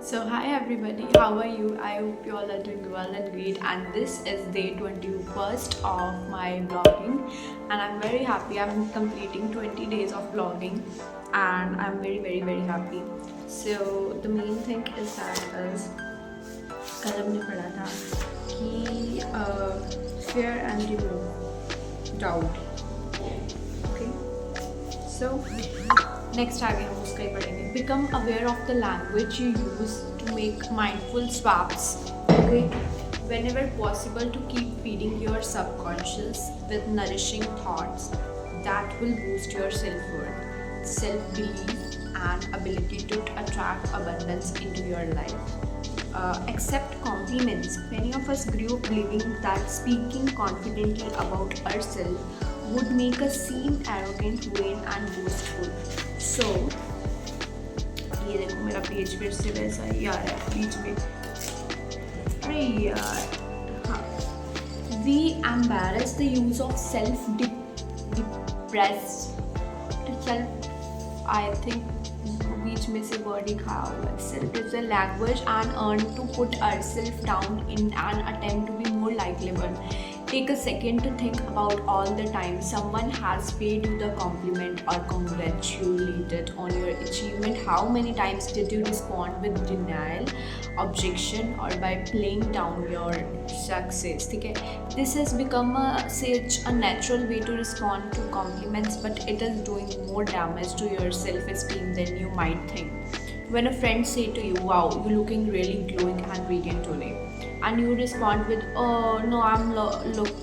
So hi everybody, how are you? I hope you all are doing well and great, and this is day 21st of my vlogging, and I'm very happy. I'm completing 20 days of vlogging and I'm very happy. So the main thing is that is कल हमने पढ़ा था कि fear and remove doubt. Okay. So next आगे हम उसका ही पढ़ेंगे. Become aware of the language you use to make mindful swaps. Okay. Whenever possible, to keep feeding your subconscious with nourishing thoughts that will boost your self-worth, self-belief, and ability to attract abundance into your life. Accept compliments. Many of us grew up believing that speaking confidently about ourselves would make us seem arrogant, vain, and boastful. So, ये देखो मेरा page फिर से वैसा ही आ रहा है बीच में. अरे यार, हाँ. We embrace the use of I think बीच में से वर्ड ही खाया हुआ है. Self is a language and earn to put ourselves down in an attempt to be more likable. Take a second to think about all the time someone has paid you the compliment or congratulated on your achievement. How many times did you respond with denial, objection, or by playing down your success? ठीक है, this has become such a natural way to respond to compliments, but it is doing more damage to your self-esteem than you might think. When a friend say to you, "Wow, you're looking really glowing and radiant today," and you respond with, "Oh no, I'm look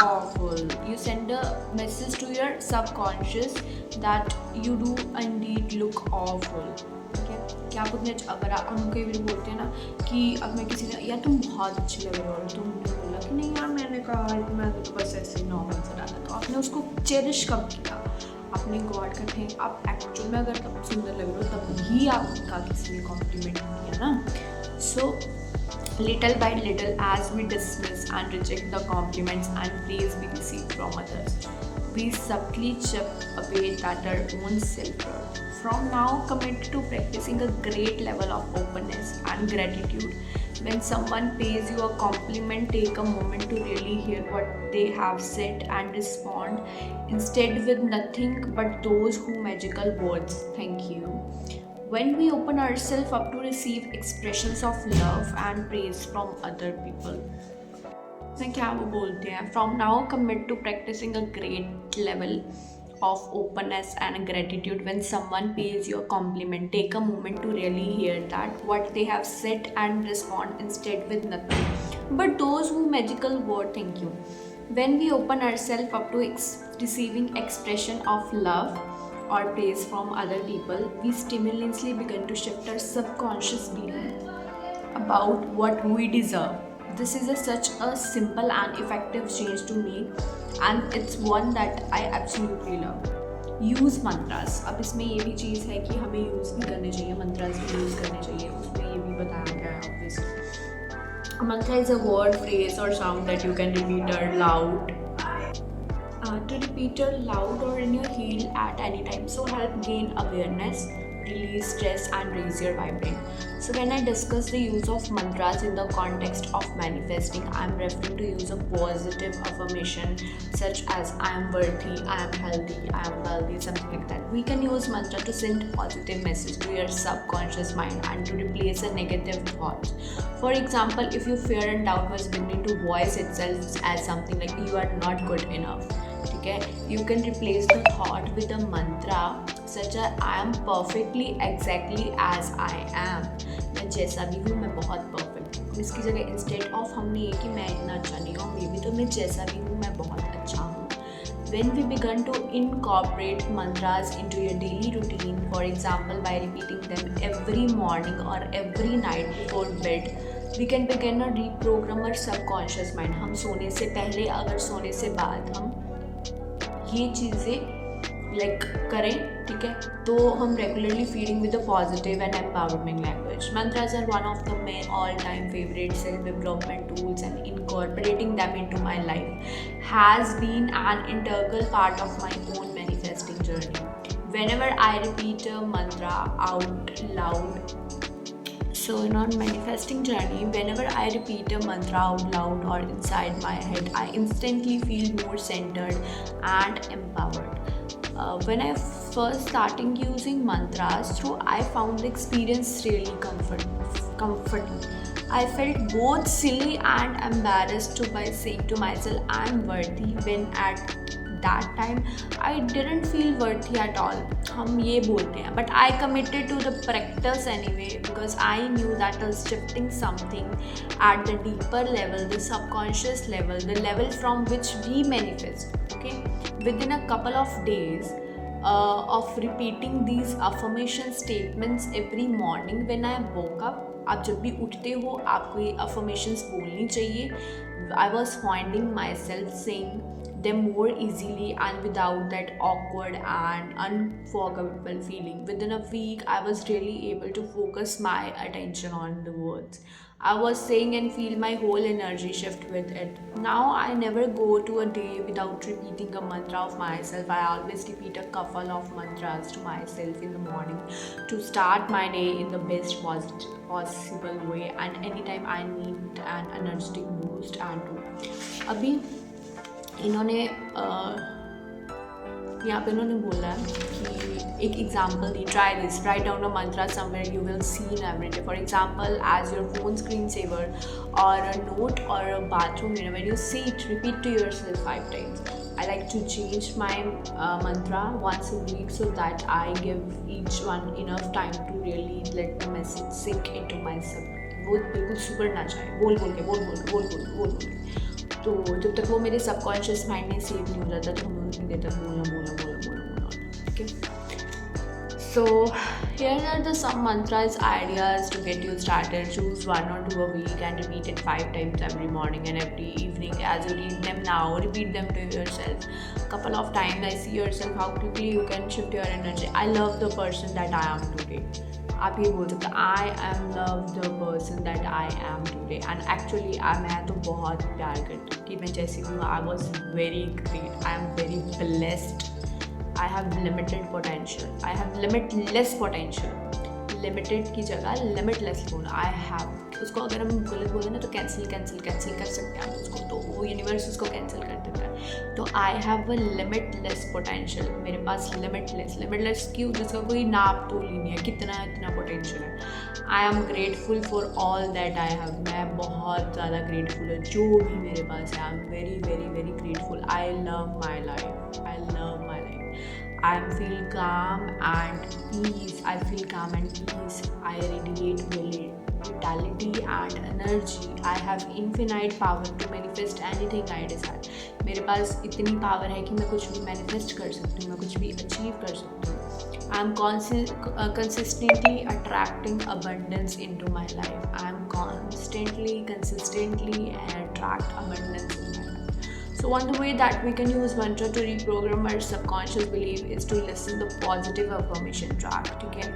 awful," you send a message to your subconscious that you do indeed look awful. Okay? क्या आप उतने अगर हम कई बार बोलते हैं ना कि अब मैं किसी ने यार तुम बहुत अच्छी लग रहे हो और तुमने बोला कि नहीं यार मैंने कहा मैं तो बस ऐसे नॉर्मल से डाला, तो आपने उसको चेरिश कब किया? अपने गॉड का थे आप एक्चुअल में अगर तब सुंदर लग रहे हो तब ही आपका किसी ने कॉम्प्लीमेंट किया ना. सो little by little, as we dismiss and reject the compliments and praise we receive from others, we subtly chip away at our own self-worth. From now, commit to practicing a great level of openness and gratitude. When someone pays you a compliment, take a moment to really hear what they have said and respond instead with nothing but those who magical words, "Thank you." When we open ourselves up to receive expressions of love and praise from other people, मैं क्या वो बोलते हैं, from now commit to practicing a great level of openness and gratitude. When someone pays you a compliment, take a moment to really hear that what they have said and respond instead with nothing but those who magical word, "Thank you." When we open ourselves up to receiving expression of love or praise from other people, we stimulously begin to shift our subconscious belief about what we deserve. This is such a simple and effective change to make, and it's one that I absolutely love. Use mantras. अब इसमें ये भी चीज़ है कि हमें use भी करने चाहिए, मंत्रास भी यूज़ करने चाहिए. उसमें ये भी बताया गया है obviously. A mantra is a word, phrase or sound that you can repeat out loud. To repeat it loud or in your heel at any time. So help gain awareness, release stress, and raise your vibrant. So when I discuss the use of mantras in the context of manifesting, I am referring to use a positive affirmation such as "I am worthy," "I am healthy," "I am wealthy," something like that. We can use mantra to send positive message to your subconscious mind and to replace a negative thought. For example, if your fear and doubt was beginning to voice itself as something like "you are not good enough," ठीक है, you can replace the thought with a mantra such as "I am perfectly exactly as I am." मैं जैसा भी हूँ मैं बहुत perfect हूँ. इसकी जगह इंस्टेड ऑफ हमने ये कि मैं इतना अच्छा नहीं हूँ, मे बी तो मैं जैसा भी हूँ मैं बहुत अच्छा हूँ. When we begin to incorporate mantras into your daily routine, for example by repeating them every morning or every night before bed, we can begin to reprogram our subconscious mind. हम सोने से पहले अगर सोने से बाद हम ये चीज़ें करें, ठीक है, तो हम regularly feeding with a positive and empowerment language. Mantras are one of the my all-time favorite self-development tools, and incorporating them into my life has been an integral part of my own manifesting journey. Whenever I repeat a mantra out loud, So in our manifesting journey, whenever I repeat a mantra out loud or inside my head, I instantly feel more centered and empowered. When I first starting using mantras through, I found the experience really comforting. I felt both silly and embarrassed to by saying to myself I'm worthy when at that time I didn't feel worthy at all. हम ये बोलते हैं, but I committed to the practice anyway because I knew that I was shifting something at the deeper level, the subconscious level, the level from which we manifest. Okay, within a couple of days of repeating these affirmation statements every morning when I woke up. आप जब भी उठते हो आपको ये affirmations बोलनी चाहिए. I was finding myself saying them more easily and without that awkward and unforgettable feeling. Within a week, I was really able to focus my attention on the words I was saying and feel my whole energy shift with it. Now I never go to a day without repeating a mantra of myself. I always repeat a couple of mantras to myself in the morning to start my day in the best possible way and anytime I need an energetic boost and to. अभी इन्होंने यहाँ पे इन्होंने बोला कि एक example दी, try this, write down a mantra somewhere you will see in every day, for example as your phone screen saver और अ नोट और a bathroom mirror. When you see it, repeat to yourself 5 times. I like to change my mantra once a week so that I give each one enough time to really let the message sink into myself. वो बिल्कुल super ना जाए, बोल के तो जब तक वो मेरे सबकॉन्शियस माइंड में सेव नहीं हो जाता तो हमें उतनी देर तक बोलना. Okay. So here are the some mantras ideas to get you started. Choose 1 or 2 a week and repeat it 5 times every morning and every evening. As you read them now, repeat them to yourself couple of times. I see yourself how quickly you can shift your energy. I love the person that I am today. आप ये बोल सकते I am love the person that I am today. And actually मैं तो बहुत प्यार करती हूँ कि मैं जैसी हूँ. I was very great, I am very blessed. I have limited potential. I have limitless potential. Limited की जगह limitless बोलना. I have, उसको अगर हम गलत बोले ना तो कैंसिल कर सकते हैं उसको, तो वो यूनिवर्स उसको कैंसिल कर देता है. तो I have a limitless potential. मेरे पास limitless क्यों, जिसका कोई नाप तोल ही नहीं है, इतना पोटेंशियल है. I am grateful for all that I have. मैं बहुत ज़्यादा grateful है जो भी मेरे पास है. I am very very very grateful. I love my life. I feel calm and peace. I radiate vitality and energy. I have infinite power to manifest anything I desire. मेरे पास इतनी पावर है कि मैं कुछ भी मैनिफेस्ट कर सकती हूँ, मैं कुछ भी अचीव कर सकती हूँ. I am consistently attracting abundance into my life. I am consistently attract abundance in my life. So one way that we can use mantra to reprogram our subconscious belief is to listen the positive affirmation track. Okay?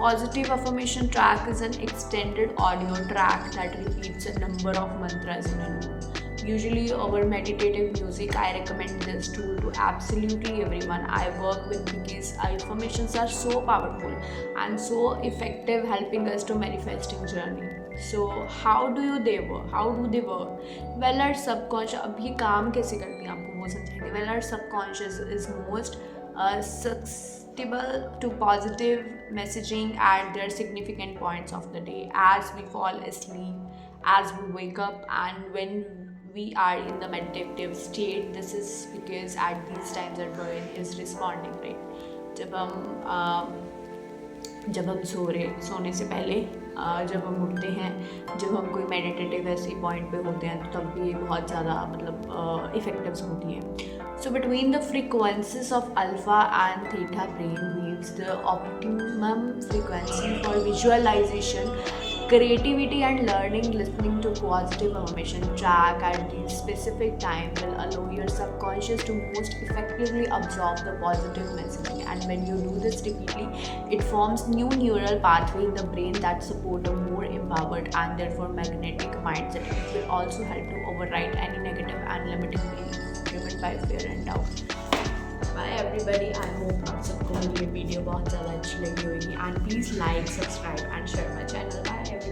Positive affirmation track is an extended audio track that repeats a number of mantras in a loop. Usually over meditative music, I recommend this tool to absolutely everyone I work with because affirmations are so powerful and so effective helping us to manifesting journey. So how do they work? Well, our subconscious, अब ये काम कैसे करती हैं आपको वो समझाएंगे. Well, our subconscious is most susceptible to positive messaging at their significant points of the day, as we fall asleep, as we wake up, and when we are in the meditative state. This is because at these times our brain is responding, right? जब हम सोने से पहले जब हम उठते हैं, जब हम कोई मेडिटेटिव ऐसे पॉइंट पे होते हैं तो तब भी ये बहुत ज़्यादा मतलब इफेक्टिव होती हैं. So between the frequencies of alpha and theta brain waves the optimum frequency for visualisation, creativity and learning. Listening to positive affirmation track at this specific time will allow your subconscious to most effectively absorb the positive messaging, and when you do this repeatedly, it forms new neural pathway in the brain that support a more empowered and therefore magnetic mindset. It will also help to override any negative and limiting beliefs driven by fear and doubt. Bye everybody. I hope आप सबको मेरी video बहुत ज़्यादा अच्छी लगी होगी, and please like, subscribe and share my channel. Bye everybody.